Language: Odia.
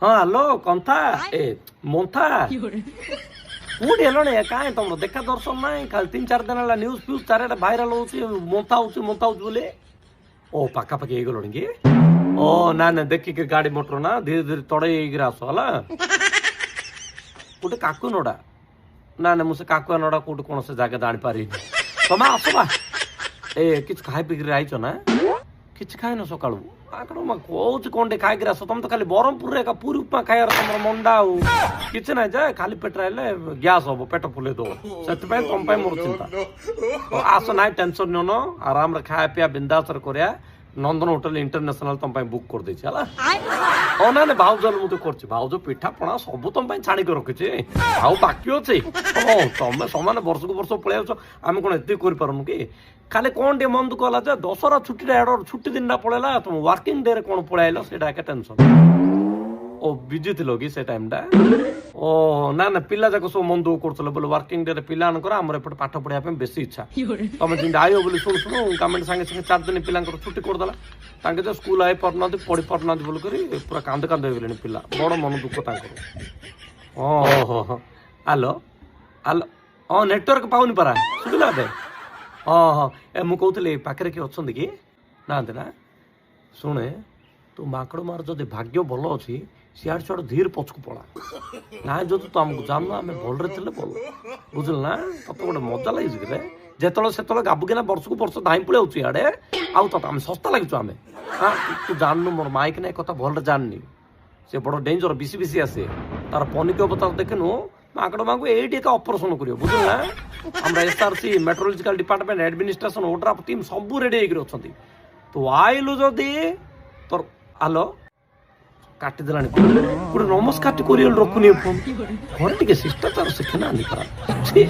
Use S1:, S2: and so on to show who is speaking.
S1: ହଁ ହ୍ୟାଲୋ କନ୍ଥା ଏ ମନ୍ଥା କୋଉଠି ହେଲଣି କାହିଁ ତମର ଦେଖା ଦର୍ଶନ ନାହିଁ ଖାଲି 3-4 ଦିନ ହେଲା ନ୍ୟୁଜ ଫ୍ୟୁଜ ଚାରିଆଡେ ଭାଇରାଲ ହଉଛି ମନ୍ଥା ହଉଛି ବୋଲି ଓ ପାଖାପାଖି ହେଇଗଲଣି କି ଓ ନା ନା ଦେଖିକି ଗାଡି ମଟର ନା ଧୀରେ ଧୀରେ ତଡେଇ ହେଇକିରି ଆସ ହେଲା ଗୋଟେ କାକୁ ନଡା ନା ନା ମୁଁ ସେ କାକୁଆ ନଡା କୋଉଠି କୌଣସି ଜାଗା ଜାଣିପାରିନି ତମେ ଆସ ବା ଏ କିଛି ଖାଇ ପିଇକିରି ଆଇଛ ନା କିଛି ଖାଇନ ସକାଳୁ କହୁଛି କଣ ଟିକେ ଖାଇକିରି ଆସ ତମେ ତ ଖାଲି ବ୍ରହ୍ମପୁରରେ ଏକା ପୁରୀ ଉପମା ଖାଇବାର ତମର ମଣ୍ଡା ଆଉ କିଛି ନାହିଁ ଯେ ଖାଲି ପେଟରେ ହେଲେ ଗ୍ୟାସ୍ ହବ ପେଟ ଫୁଲେଇ ଦବ ସେଥିପାଇଁ ତମ ପାଇଁ ମୋର ଚିନ୍ତା ଆସ ନାହିଁ ଟେନସନ ନିଅନ ଆରାମରେ ଖାଇବା ପିଇବା ବିନ୍ଦାସରେ କରିବା ନନ୍ଦନ ହୋଟେଲ ଇଣ୍ଟରନ୍ୟାସନାଲ ତମ ପାଇଁ ବୁକ୍ କରିଦେଇଛି ହେଲା ହଁ ନା ନା ଭାଉଜ ମୁଁ ତ କରୁଛି ଭାଉଜ ପିଠା ପଣା ସବୁ ତମ ପାଇଁ ଛାଣିକି ରଖିଛି ଆଉ ବାକି ଅଛି ହଁ ତମେ ସମାନେ ବର୍ଷକୁ ବର୍ଷ ପଳେଇ ଆସୁଛ ଆମେ କଣ ଏତିକି କରିପାରୁନୁ କି ଖାଲି କଣ ଟିକେ ମନ ଦୁଃଖ ହେଲା ଯେ ଦଶହରା ଛୁଟିଟା ଏଡ ଛୁଟି ଦିନଟା ପଳେଇଲା ତମ ୱାର୍କିଂ ଡେ ରେ କଣ ପଳେଇଲ ସେଇଟା ଏକା ଟେନସନ ଓ ବିଜି ଥିଲ କି ସେ ଟାଇମଟା ଓ ନା ନା ପିଲା ଯାକ ସବୁ ମନ ଦୁଃଖ କରୁଥିଲେ ବୋଲେ ୱାର୍କିଂ ଡେ ରେ ପିଲାମାନଙ୍କର ଆମର ଏପଟେ ପାଠ ପଢିବା ପାଇଁ ବେଶୀ ଇଚ୍ଛା ତମେ ଯେମିତି ଆଇବ ବୋଲି ଶୁଣୁ ଗଭର୍ଣ୍ଣମେଣ୍ଟ ସାଙ୍ଗେ ସାଙ୍ଗେ 4 ଦିନ ପିଲାଙ୍କର ଛୁଟି କରିଦେଲା ତାଙ୍କେ ଯେ ସ୍କୁଲ ଆଇ ପାରୁନାହାନ୍ତି ପଢି ପାରୁନାହାନ୍ତି ବୋଲି କରି ପୁରା କାନ୍ଦ ହେଇଗଲେଣି ପିଲା ବଡ ମନ ଦୁଃଖ ତାଙ୍କର ଓହୋ ହ୍ୟାଲୋ ହ୍ୟାଲୋ ହଁ ନେଟୱାର୍କ ପାଉନି ପରା ଶୁଭିଲା ଏବେ ହଁ ହଁ ଏ ମୁଁ କହୁଥିଲି ପାଖରେ କିଏ ଅଛନ୍ତି କି ନାହାନ୍ତି ନା ଶୁଣେ ତୁ ମାଙ୍କଡ଼ ମାର ଯଦି ଭାଗ୍ୟ ଭଲ ଅଛି ସିଆଡେ ସିଆଡେ ଧୀରେ ପଛକୁ ପଳା ନାଇଁ ଯଦି ତୁ ଆମକୁ ଜାଣିନୁ ଆମେ ଭଲରେ ଥିଲେ ଭଲ ବୁଝିଲ ନା ତତେ ଗୋଟେ ମଜା ଲାଗିଛି କିରେ ଯେତେବେଳେ ସେତେବେଳେ ଗାବୁକିନା ବର୍ଷକୁ ବର୍ଷ ଧାଇଁ ପଳେଇଆଉଛି ଇଆଡେ ଆଉ ତତେ ଆମେ ଶସ୍ତା ଲାଗିଛୁ ଆମେ ହଁ ତୁ ଜାଣିନୁ ମୋର ମାଇକ ନାଇଁ କଥା ଭଲରେ ଜାଣିନି ସେ ବଡ ଡେଞ୍ଜର ବିସି ବିସି ଆସେ ତାର ପନିକି ଅବତାର ଦେଖିନୁ ମାଙ୍କଡ଼ ମାଙ୍କୁ ଏଇଠି ଏକା ଅପରେସନ କରିବ ବୁଝିଲ ନା ଆମର SRC meteorological department administration ODRAF team ସବୁ ରେଡି ହେଇକି ଅଛନ୍ତି ତୁ ଆଇଲୁ ଯଦି ତୋର ହ୍ୟାଲୋ କାଟିଦେଲାଣି ଗୋଟେ ନମସ୍କାର କରି ରଖୁନି ଫୋନ ଘରେ ଟିକେ ଶିଷ୍ଟାଚାର ଶିଖିନାହାନ୍ତି